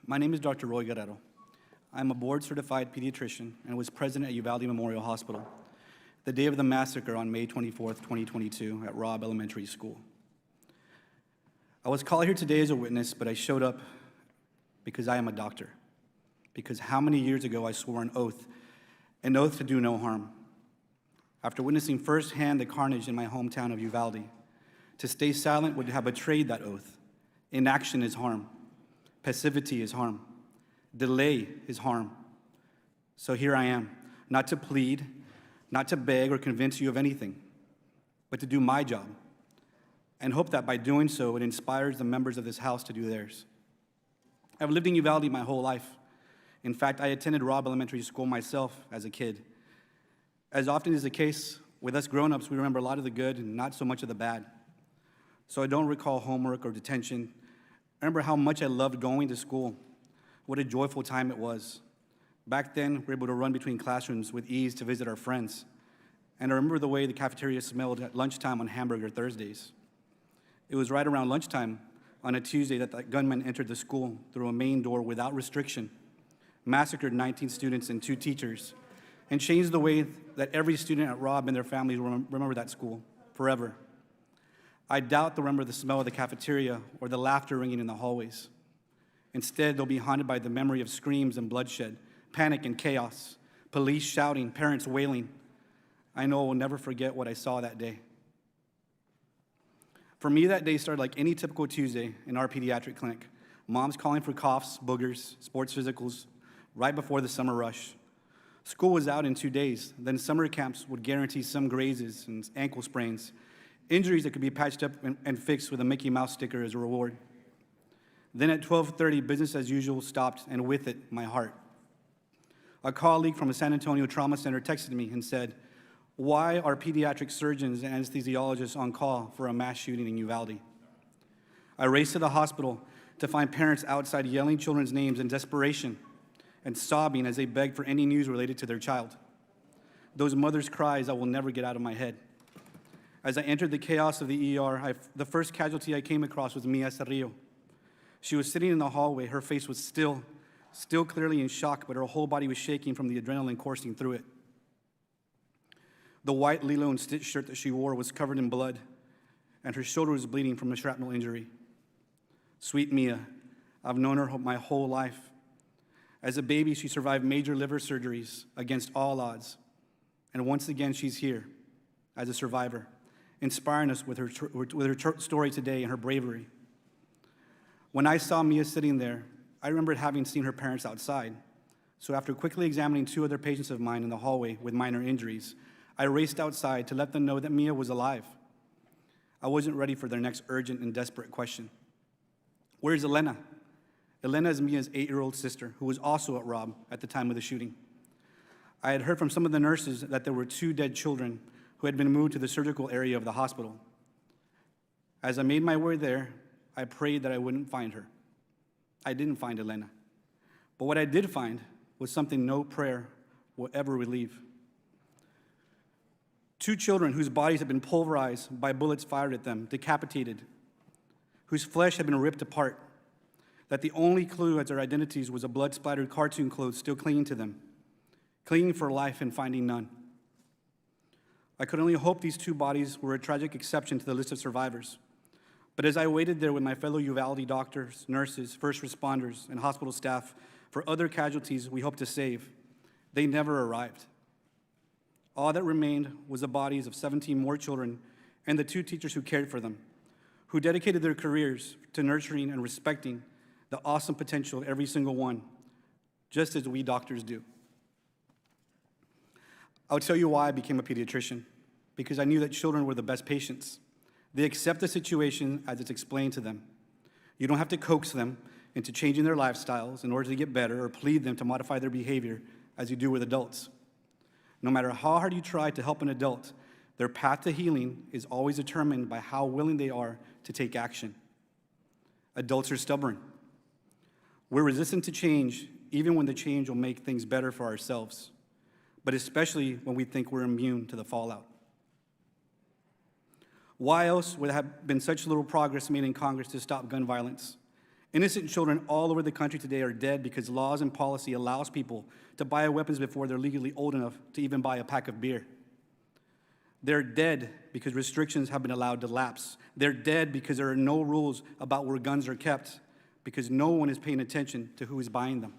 My name is Dr. Roy Guerrero. I'm a board-certified pediatrician and was president at Uvalde Memorial Hospital the day of the massacre on May 24th, 2022 at Robb Elementary School. I was called here today as a witness, but I showed up because I am a doctor. Because how many years ago I swore an oath to do no harm. After witnessing firsthand the carnage in my hometown of Uvalde, to stay silent would have betrayed that oath. Inaction is harm. Passivity is harm. Delay is harm. So here I am, not to plead, not to beg or convince you of anything, but to do my job, and hope that by doing so, it inspires the members of this house to do theirs. I've lived in Uvalde my whole life. In fact, I attended Robb Elementary School myself as a kid. As often is the case with us grown-ups, we remember a lot of the good and not so much of the bad. So I don't recall homework or detention. I remember how much I loved going to school. What a joyful time it was. Back then, we were able to run between classrooms with ease to visit our friends. And I remember the way the cafeteria smelled at lunchtime on hamburger Thursdays. It was right around lunchtime on a Tuesday that that gunman entered the school through a main door without restriction, massacred 19 students and 2 teachers, and changed the way that every student at Robb and their families remember that school forever. I doubt they'll remember the smell of the cafeteria or the laughter ringing in the hallways. Instead, they'll be haunted by the memory of screams and bloodshed, panic and chaos, police shouting, parents wailing. I know I will never forget what I saw that day. For me, that day started like any typical Tuesday in our pediatric clinic. Moms calling for coughs, boogers, sports physicals, right before the summer rush. School was out in 2 days. Then summer camps would guarantee some grazes and ankle sprains, injuries that could be patched up and fixed with a Mickey Mouse sticker as a reward. Then at 12:30, business as usual stopped, and with it, my heart. A colleague from a San Antonio trauma center texted me and said, "Why are pediatric surgeons and anesthesiologists on call for a mass shooting in Uvalde?" I raced to the hospital to find parents outside yelling children's names in desperation and sobbing as they begged for any news related to their child. Those mothers' cries I will never get out of my head. As I entered the chaos of the ER, the first casualty I came across was Mia Cerrillo. She was sitting in the hallway. Her face was still clearly in shock, but her whole body was shaking from the adrenaline coursing through it. The white Lilo and Stitch shirt that she wore was covered in blood, and her shoulder was bleeding from a shrapnel injury. Sweet Mia, I've known her my whole life. As a baby, she survived major liver surgeries against all odds. And once again, she's here as a survivor, inspiring us with her story today and her bravery. When I saw Mia sitting there, I remembered having seen her parents outside. So after quickly examining 2 other patients of mine in the hallway with minor injuries, I raced outside to let them know that Mia was alive. I wasn't ready for their next urgent and desperate question. Where's Elena? Elena is Mia's 8-year-old sister, who was also at Robb at the time of the shooting. I had heard from some of the nurses that there were 2 dead children who had been moved to the surgical area of the hospital. As I made my way there, I prayed that I wouldn't find her. I didn't find Elena. But what I did find was something no prayer will ever relieve. 2 children whose bodies had been pulverized by bullets fired at them, decapitated, whose flesh had been ripped apart, that the only clue as their identities was a blood-splattered cartoon clothes still clinging to them, clinging for life and finding none. I could only hope these 2 bodies were a tragic exception to the list of survivors. But as I waited there with my fellow Uvalde doctors, nurses, first responders, and hospital staff for other casualties we hoped to save, they never arrived. All that remained was the bodies of 17 more children and the 2 teachers who cared for them, who dedicated their careers to nurturing and respecting the awesome potential of every single one, just as we doctors do. I'll tell you why I became a pediatrician, because I knew that children were the best patients. They accept the situation as it's explained to them. You don't have to coax them into changing their lifestyles in order to get better or plead them to modify their behavior as you do with adults. No matter how hard you try to help an adult, their path to healing is always determined by how willing they are to take action. Adults are stubborn. We're resistant to change, even when the change will make things better for ourselves, but especially when we think we're immune to the fallout. Why else would there have been such little progress made in Congress to stop gun violence? Innocent children all over the country today are dead because laws and policy allows people to buy weapons before they're legally old enough to even buy a pack of beer. They're dead because restrictions have been allowed to lapse. They're dead because there are no rules about where guns are kept, because no one is paying attention to who is buying them.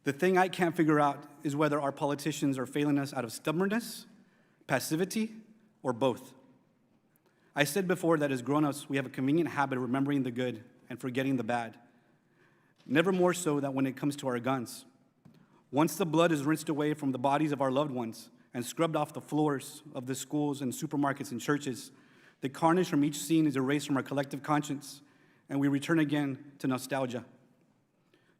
The thing I can't figure out is whether our politicians are failing us out of stubbornness, passivity, or both. I said before that as grown-ups, we have a convenient habit of remembering the good and forgetting the bad. Never more so than when it comes to our guns. Once the blood is rinsed away from the bodies of our loved ones and scrubbed off the floors of the schools and supermarkets and churches, the carnage from each scene is erased from our collective conscience, and we return again to nostalgia,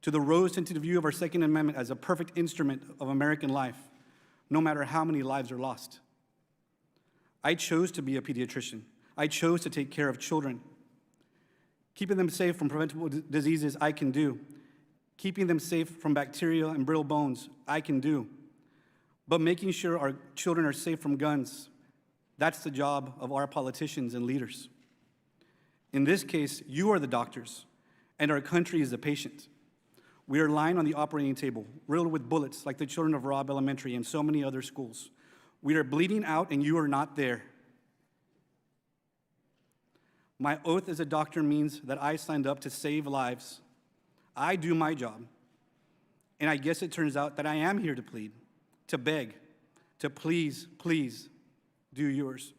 to the rose-tinted view of our Second Amendment as a perfect instrument of American life, no matter how many lives are lost. I chose to be a pediatrician. I chose to take care of children. Keeping them safe from preventable diseases, I can do. Keeping them safe from bacteria and brittle bones, I can do. But making sure our children are safe from guns, that's the job of our politicians and leaders. In this case, you are the doctors, and our country is the patient. We are lying on the operating table, riddled with bullets like the children of Robb Elementary and so many other schools. We are bleeding out, and you are not there. My oath as a doctor means that I signed up to save lives. I do my job. And I guess it turns out that I am here to plead, to beg, to please, please do yours.